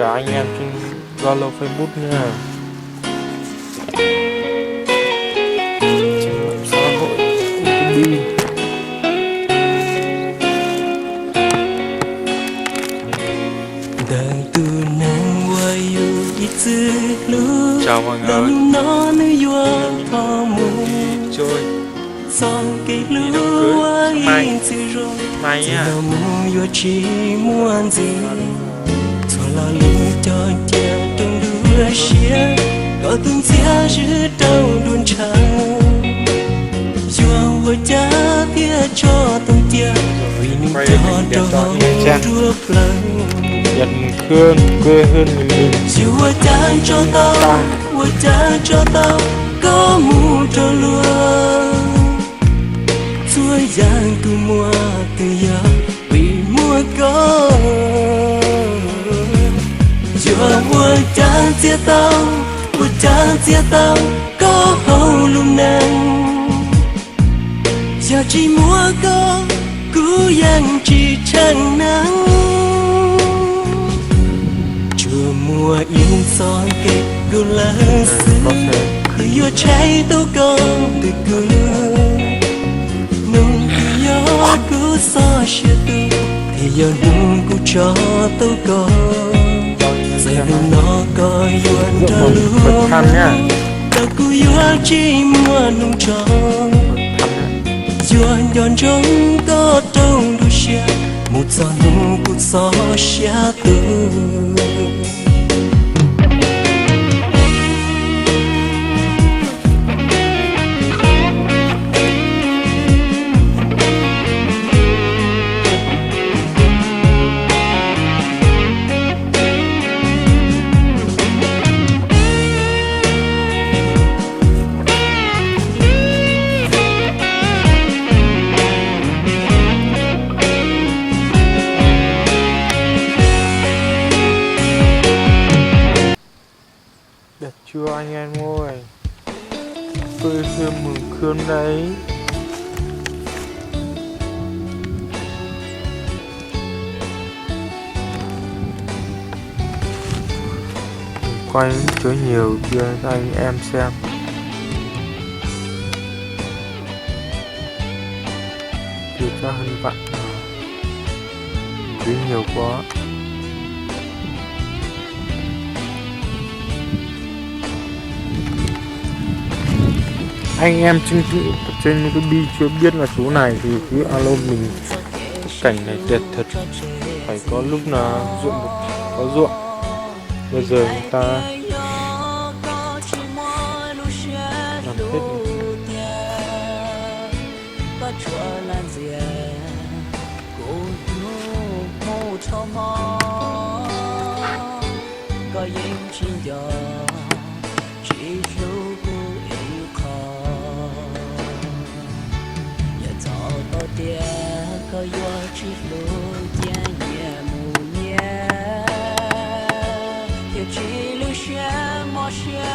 cả anh em trên Zalo Facebook nha. Trên mạng xã hội YouTube. Chào mọi người. Chơi mai nha. có từng chia giữa đâu đun trăng dù vừa cha tia cho từng tia vì mình cho đâu rước lần Nhật Khương quê hương mình dù vừa cha cho tao có mù trôi luôn xuôi giang từ mùa từ giờ vì mùa có dù vừa cha chia tao có hậu lung nắng giờ chỉ mua có cứ yang chỉ chẳng nắng chùa mùa yên son kề gù lá xưa khơi vô cháy tao con từ cứ nung cứ gió cứ so chia tu thì giờ nung cứ cho tao con sẽ vì nó coi yuan ra luôn ta cứ yuan chỉ mua nung tròn yuan yuan trong có trong đôi xe một giọt nung cũng gió xe từ Đẹp chưa anh em ơi, quê hương Mường Khương đấy. Quay chứa nhiều kia cho anh em xem. Chưa cho hơn vạn chứa nhiều quá. Anh em trên YouTube chưa biết là số này thì cứ alo mình. Cảnh này đẹp thật, phải có lúc là ruộng có ruộng. Bây giờ người ta làm hết có gió chỉ lối gian nhà mù nhẹ thì chỉ lưu xe mò xe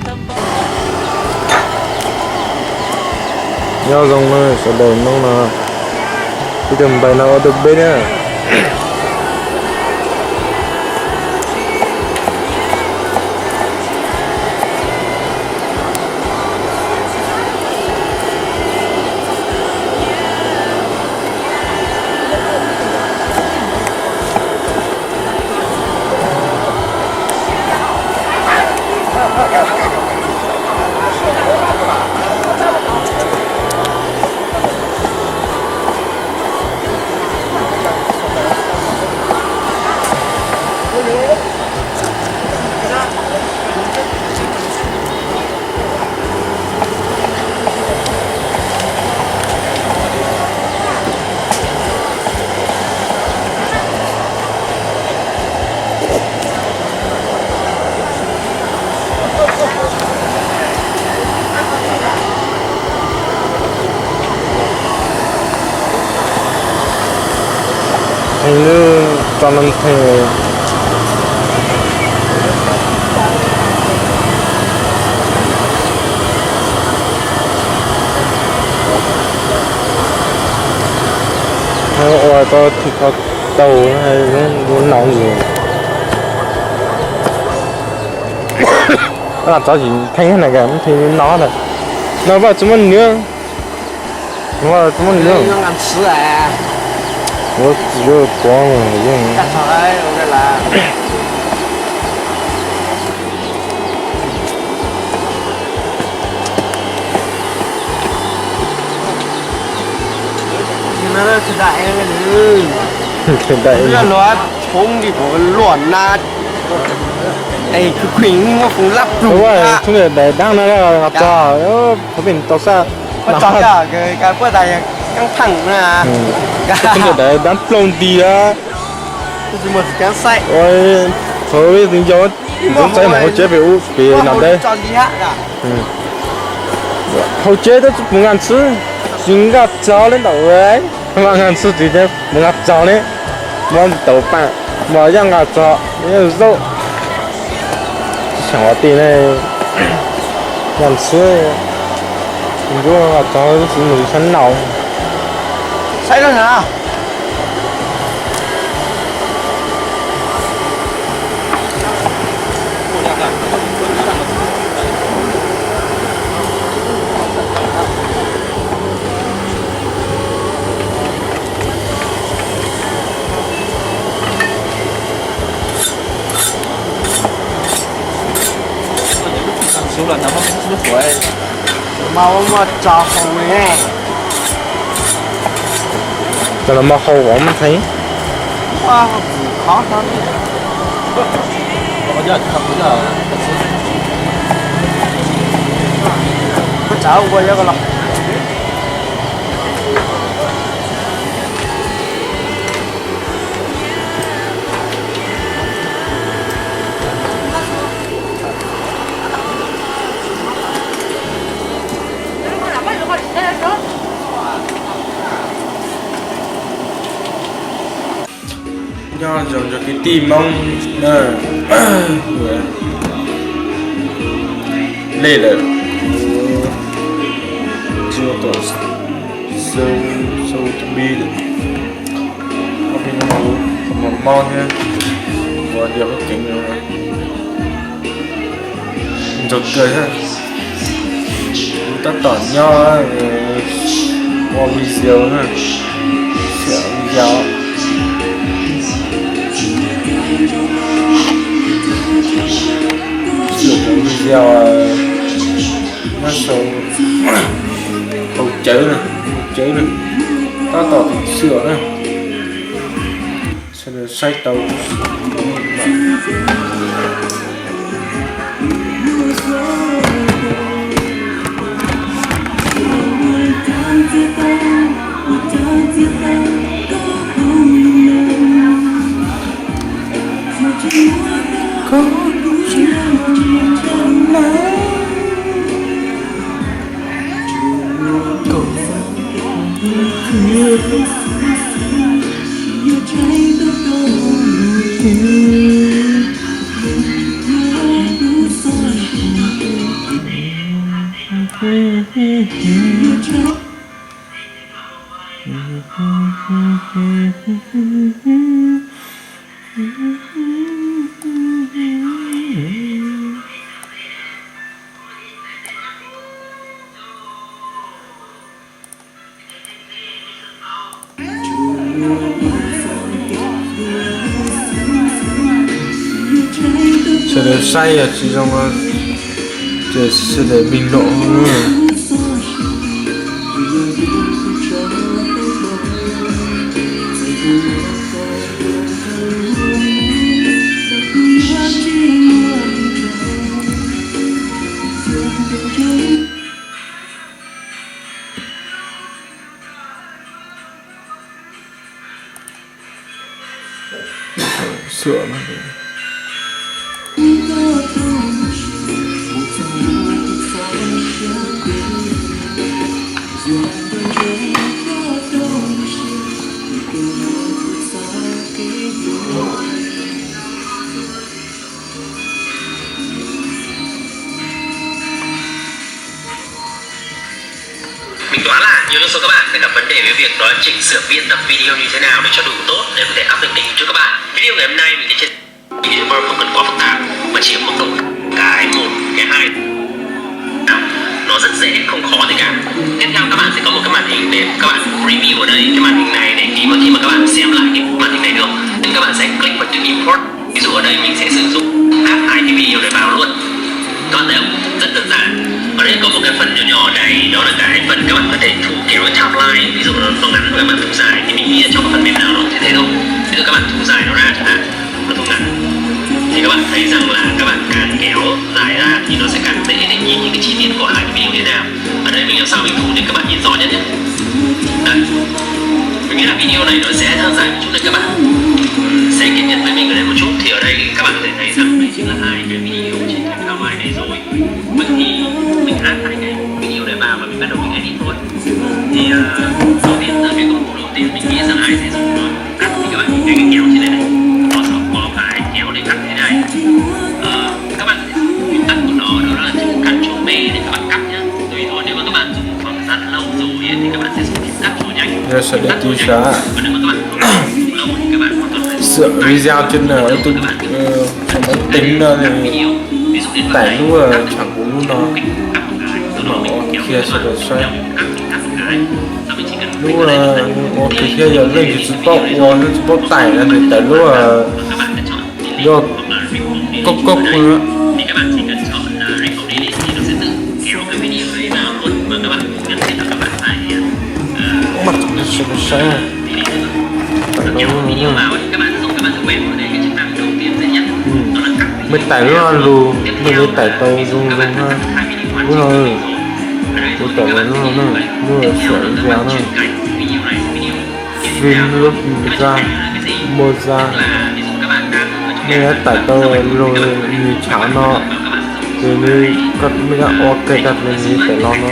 tâm nhau dòng này sẽ đẩy nó là cái tầm bài nào được bên nhá. Anh nữ cho năm thề hay gọi có thịt tàu hay nó nóng gì là cháu chỉ thấy này cái thì nó này nó vào chúng mình nữa nó vào chúng mình nữa nó ăn sữa à我只有光了用 cắt thôi ok là nó thời đại cái gì hiện tại cái loạt không thì có loạn na ấy cứ khuyến nó cũng lắp đúng đủ rồi à chúng để đang nó là gặp trò nó có biển tàu xa nó cho cả cái bữa này căng thẳng nè chúng để đang plong đi á chỉ một cái say ôi thôi đừng cho chúng say mà hỗ trợ về u về nằm đây cho đi hát à hỗ trợ đó muốn ăn吃chúng gặp trò lên đầu ấy mà ăn吃thì chứ muốn gặp trò đấy muốn tàu bạn mà让gặp trò nếu dâu想我弟呢，想吃，你说我找是女生脑， say rồi hả số lần nó lúc của em mau mà cho không nè cho nó mà hậu quả mình thấy, khó lắm có chảo qua cho con lọc do dòng cho cái tim mong lên rồi, chưa tổ sâu sâu to bi được, có bên nó một món nhá, và điều cái kính rồi, chụp cười ha, ta tỏ nho qua video ha, sẽ video sử dụng video nó sâu hậu chế này ta tỏ thì sửa này sẽ được xoay tàu sẽ được say ở chỉ trong sẽ để bình độ sửa mà Mình đoán là nhiều trong số các bạn sẽ gặp vấn đề với việc đó là chỉnh sửa biên tập video như thế nào để cho đủ tốt để có thể up được kênh YouTube các bạn. Video ngày hôm nay mình sẽ chia YouTuber không cần quá phức tạp mà chỉ có một cái màn hình để các bạn review ở đây. Cái màn hình này để khi mà các bạn xem lại cái màn hình này được thì các bạn sẽ click vào chữ import. Ví dụ ở đây mình sẽ sử dụng app hai cái video này vào luôn. Các bạn thấy không? Rất đơn giản. Ở đây có một cái phần nhỏ nhỏ này, đó là cái phần các bạn có thể thu kéo cái timeline. Ví dụ nó ngắn và các bạn thu dài thì mình nghĩ là trong phần mềm nào nó sẽ thế thôi. Ví dụ các bạn thu dài nó ra chẳng hạn, nó thu ngắn thì các bạn thấy rằng là các bạn càng kéo dài ra thì nó sẽ càng dễ để nhìn những cái chi tiết của hai cái video như thế nào. Ở đây mình làm sao mình thu để các bạn nhìn rõ nhất nhé. Đây, mình nghĩ là video này nó sẽ hơi dài một chút đây các bạn. Sẽ kiên nhẫn với mình ở đây một chút. Thì ở đây các bạn có thể thấy rằng đây chính là hai cái video trên kênh timeline này rồi. Vậy thì mình add hai cái video này vào và mình bắt đầu mình edit thôi. Thì đầu tiên là cái công cụ đầu tiên mình nghĩ rằng ai sẽ dùng nó cắt thì các bạn nhìn thấy cái kéo trên đây này, nó sẽ có cái kéo để cắt thế này. Các bạn nguyên tắc của nó đó là chữ Ctrl B để các bạn cắt nhá. Tùy thôi, nếu mà các bạn dùng khoảng thời gian lâu rồi thì các bạn sẽ dùng phím cắt rồi nhanh. Cắt rồi nhanh. Còn nếu mà các bạn không dùng lâu thì các bạn hoàn toàn phải Sửa video trên YouTube nó tính ra thì tải lúc là chẳng có lúc nào kia sẽ được xoay lúc là cái kia giờ lên thì support tải ra thì tải lúc là do cốc nữa thì các bạn chỉ cần chọn là record edit thì nó sẽ tự kéo cái video đấy vào luôn và các bạn cần thiết là các bạn phải mặt sẽ được xoay kéo video vào ấy, các bạn thử quen ở đây cái chức năng đầu tiên dễ nhất đó là cắt mình tải nó luôn mình tải tàu dùng ha đúng rồi tôi tải nó sửa video nó phim lúc ra một ra nên là tải tàu rồi như cháo nó rồi như cắt mới ra ok cắt lên như tải lo nó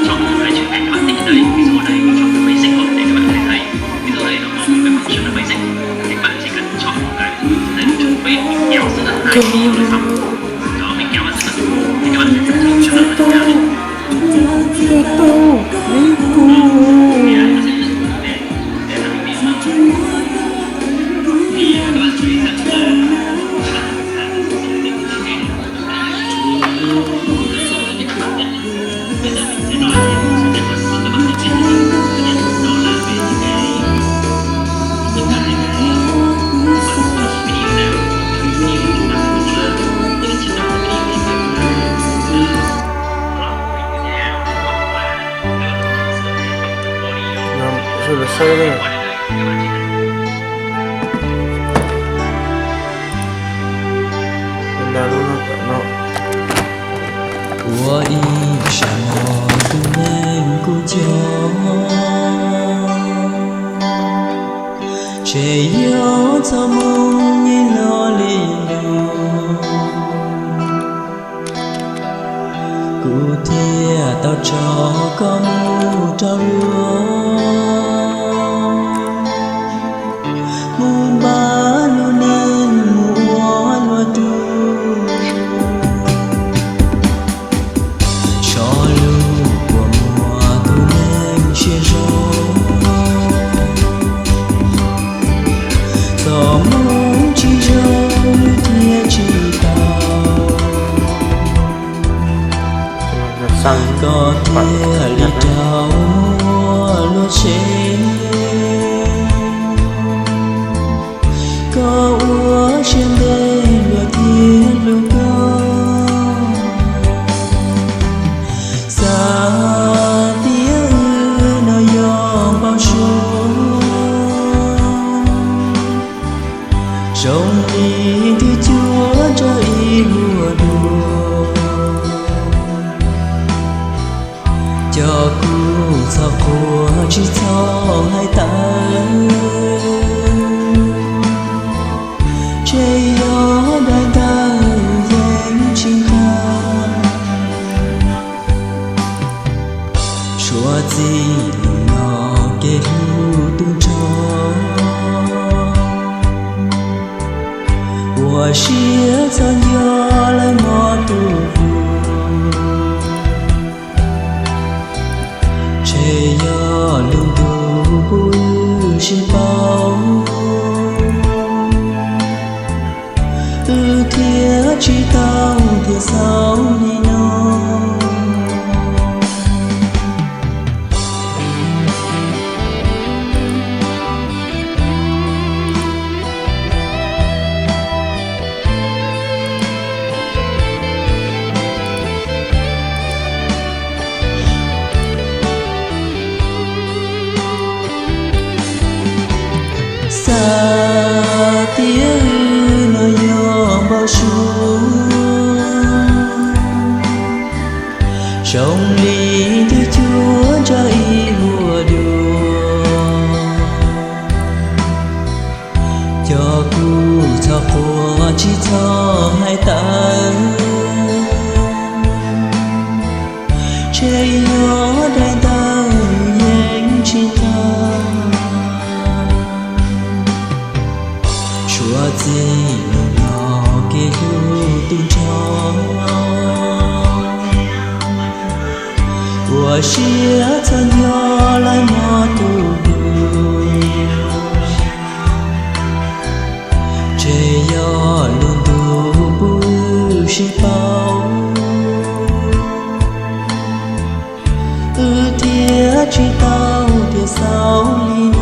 chọn một cái chữ cảnh các bạn thích ở đây, ví dụ ở đây mình chọn cái basic rồi để các bạn có thể thấy. Ví dụ ở đây nó có một cái function là basic thì các bạn chỉ cần chọn một cái đây một chữ bên mình kéo giữa hai video là xong. Đó, mình kéo vào giữa thì các bạn sẽ thử cho nó là thế nào đấy. Thì nó sẽ để là mình biết mà. Thì các bạn chú ý rằng là rồi là xoay lên mình đã luôn nó 我一什么都能够讲，谁要做梦你哪里有？古铁到找个木找路。có thể lì trao mua lúa chế có úa trên đây lúa thiên lúa cao xa tiếng nó yong bao số trong đi thì chúa cho ý lúa đùa cho cô sao cô chỉ cho hai ta trời gió đại ta danh chinh ca chúa gì nó kết tung cho我是曾有了么多谁要路途不是包天 chỉ tao thì sao đi nó xa tiếng nói nhỏ bao xuống trong ly thứ chúa cho y mùa đường cho cu cho của chỉ cho hai ta chơi nhỏ đại ta nhanh trên ta chúa gì nhỏ kia yêu tung cho我是曾有来莫度只有路途不是包天知道的扫里诺